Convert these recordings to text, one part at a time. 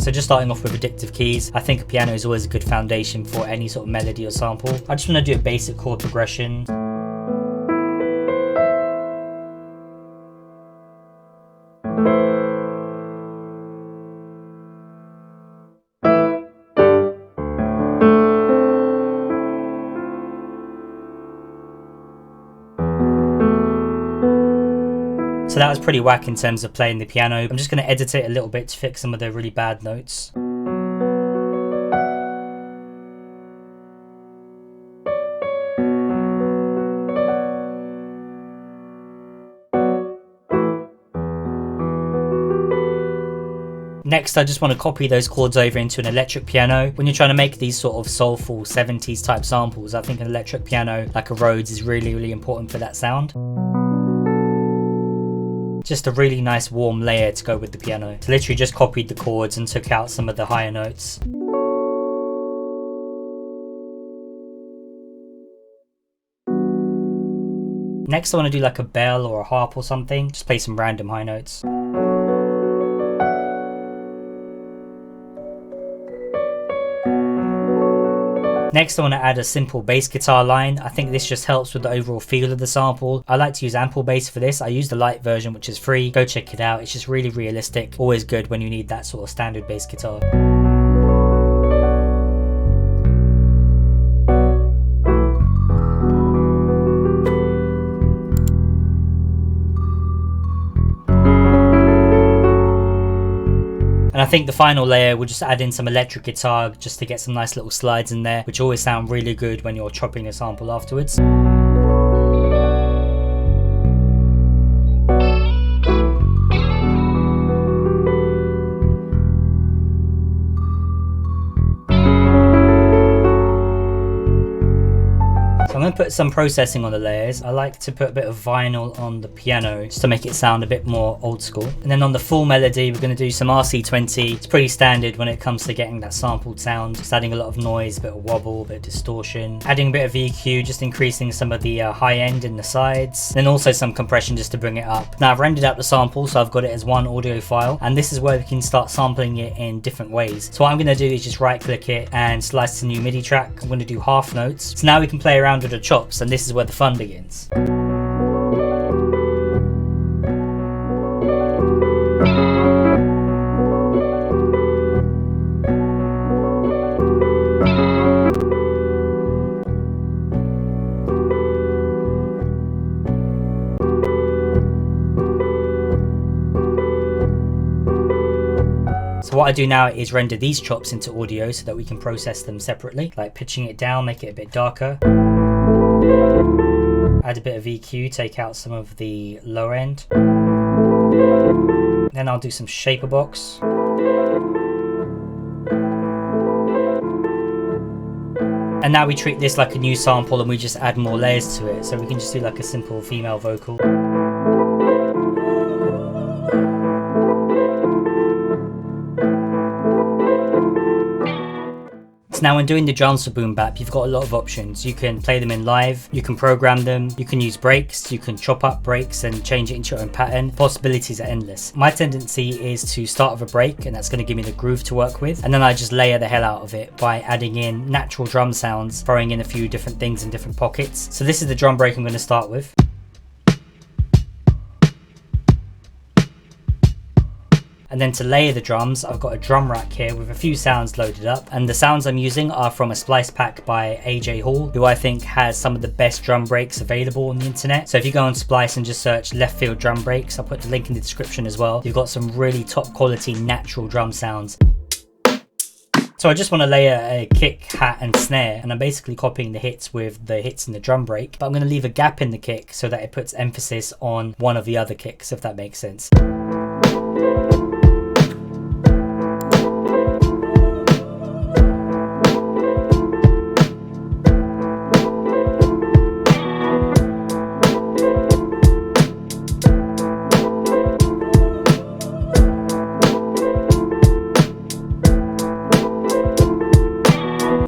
So just starting off with addictive keys, I think a piano is always a good foundation for any sort of melody or sample. I just want to do a basic chord progression. So that was pretty whack in terms of playing the piano. I'm just going to edit it a little bit to fix some of the really bad notes. Next, I just want to copy those chords over into an electric piano. When you're trying to make these sort of soulful 70s type samples, I think an electric piano like a Rhodes is really important for that sound. Just a really nice warm layer to go with the piano. So literally just copied the chords and took out some of the higher notes. Next I want to do like a bell or a harp or something. Just play some random high notes. Next I want to add a simple bass guitar line. I think this just helps with the overall feel of the sample. I like to use Ample Bass for this. I use the light version, which is free. Go check it out. It's just really realistic. Always good when you need that sort of standard bass guitar. And I think the final layer, we'll just add in some electric guitar just to get some nice little slides in there, which always sound really good when you're chopping a sample afterwards. I'm going to put some processing on the layers. I like to put a bit of vinyl on the piano just to make it sound a bit more old school. And then on the full melody, we're going to do some RC20. It's pretty standard when it comes to getting that sampled sound. Just adding a lot of noise, a bit of wobble, a bit of distortion. Adding a bit of EQ, just increasing some of the high end in the sides. Then also some compression just to bring it up. Now I've rendered out the sample, so I've got it as one audio file. And this is where we can start sampling it in different ways. So what I'm going to do is just right click it and slice to new MIDI track. I'm going to do half notes. So now we can play around with the chops, and this is where the fun begins. So what I do now is render these chops into audio so that we can process them separately, like pitching it down, make it a bit darker. Add a bit of EQ, take out some of the lower end. Then I'll do some shaper box. And now we treat this like a new sample and we just add more layers to it. So we can just do like a simple female vocal. Now when doing the drums for boom bap, you've got a lot of options. You can play them in live, you can program them, you can use breaks, you can chop up breaks and change it into your own pattern. Possibilities are endless. My tendency is to start with a break, and that's going to give me the groove to work with, and then I just layer the hell out of it by adding in natural drum sounds, throwing in a few different things in different pockets. So this is the drum break I'm going to start with. And then to layer the drums, I've got a drum rack here with a few sounds loaded up. And the sounds I'm using are from a splice pack by AJ Hall, who I think has some of the best drum breaks available on the internet. So if you go on Splice and just search left field drum breaks, I'll put the link in the description as well. You've got some really top quality natural drum sounds. So I just want to layer a kick, hat and snare, and I'm basically copying the hits with the hits in the drum break, but I'm going to leave a gap in the kick so that it puts emphasis on one of the other kicks, if that makes sense.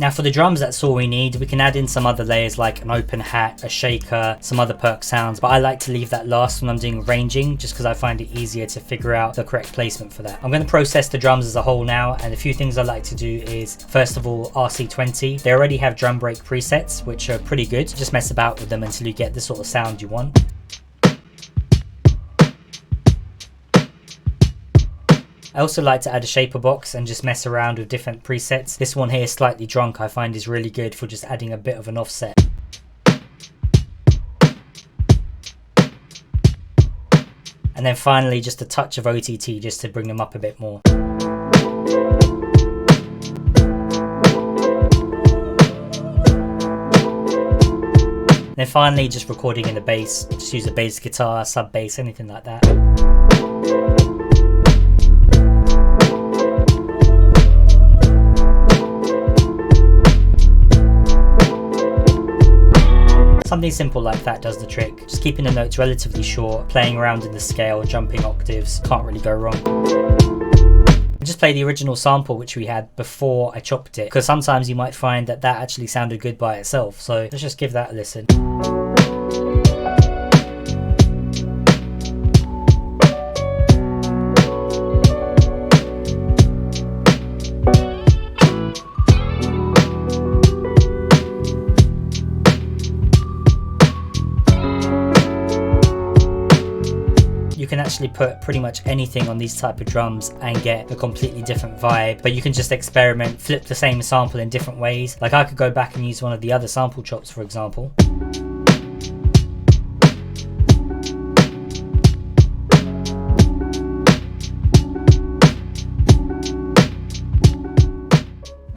Now for the drums, that's all we need. We can add in some other layers like an open hat, a shaker, some other perk sounds, but I like to leave that last when I'm doing ranging, just because I find it easier to figure out the correct placement for that. I'm going to process the drums as a whole now, and a few things I like to do is, first of all, RC20. They already have drum break presets, which are pretty good. Just mess about with them until you get the sort of sound you want. I also like to add a shaper box and just mess around with different presets. This one here, Slightly Drunk, I find is really good for just adding a bit of an offset. And then finally just a touch of OTT just to bring them up a bit more. Then finally just recording in the bass. Just use a bass guitar, sub bass, anything like that. Something simple like that does the trick. Just keeping the notes relatively short, playing around in the scale, jumping octaves, can't really go wrong. I just play the original sample which we had before I chopped it, because sometimes you might find that that actually sounded good by itself, so let's just give that a listen. You can actually put pretty much anything on these type of drums and get a completely different vibe, but you can just experiment, flip the same sample in different ways. Like I could go back and use one of the other sample chops, for example.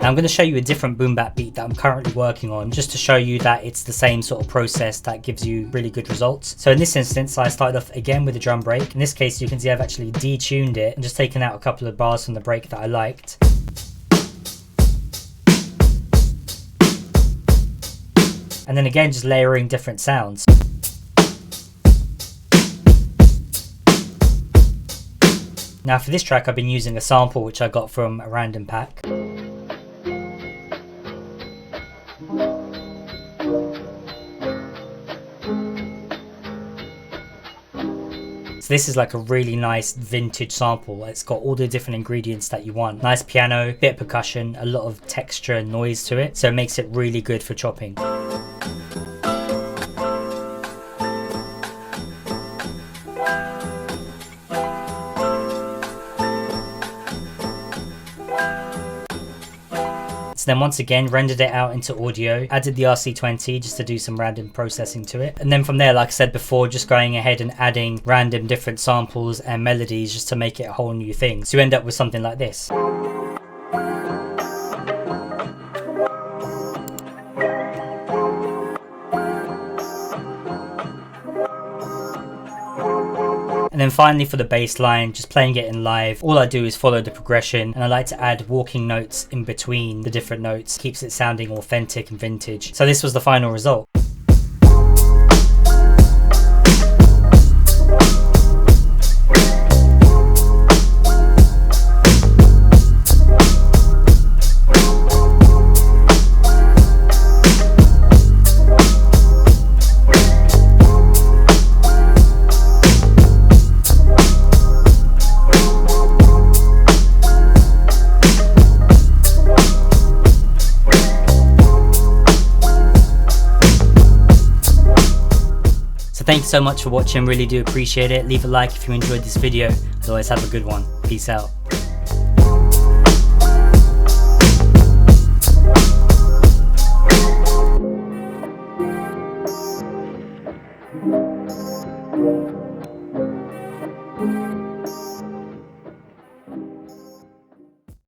Now I'm going to show you a different boom bap beat that I'm currently working on, just to show you that it's the same sort of process that gives you really good results. So in this instance, I started off again with a drum break. In this case, you can see I've actually detuned it and just taken out a couple of bars from the break that I liked. And then again, just layering different sounds. Now for this track, I've been using a sample which I got from a random pack. So this is like a really nice vintage sample. It's got all the different ingredients that you want. Nice piano, bit of percussion, a lot of texture and noise to it. So it makes it really good for chopping. So then once again, rendered it out into audio, added the RC20 just to do some random processing to it. And then from there, like I said before, just going ahead and adding random different samples and melodies just to make it a whole new thing. So you end up with something like this. And then finally for the bass line, just playing it in live, all I do is follow the progression, and I like to add walking notes in between the different notes, keeps it sounding authentic and vintage. So this was the final result. Thank you so much for watching, really do appreciate it. Leave a like if you enjoyed this video. Otherwise, have a good one. Peace out.